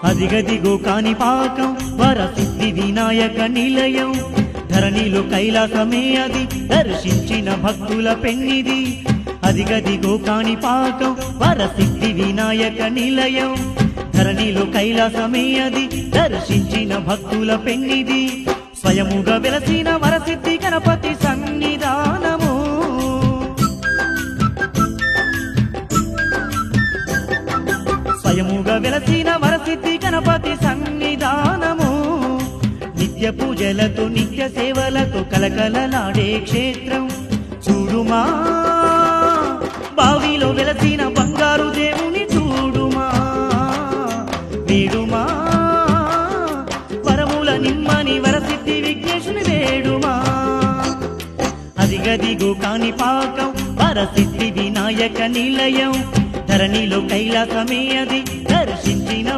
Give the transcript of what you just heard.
అదిగదిగో కాణిపాకం వరసిద్ధి వినాయక నిలయం ధరణిలో కైలాసమే అది దర్శించిన భక్తుల పెన్నిది అదిగదిగో కాణిపాకం వరసిద్ధి వినాయక నిలయం ధరణిలో కైలాసమే అది దర్శించిన భక్తుల పెన్నిది స్వయముగా వెలసిన వరసిద్ధి గణపతి సన్నిధానము స్వయముగా వెలసిన వరసిద్ధి గణపతి సన్నిధానము నిత్య పూజలతో నిత్య సేవలతో కలకలలాడే క్షేత్రం చూడుమా బావిలో వెలసిన బంగారు దేవుని చూడుమా వేడుమా వరముల నిమ్మని వరసిద్ధి విఘ్నేశుని వేడుమా అదిగదిగో కాణిపాకం వరసిద్ధి వినాయక నిలయం ధరణిలో కైలాసమే అది దర్శించిన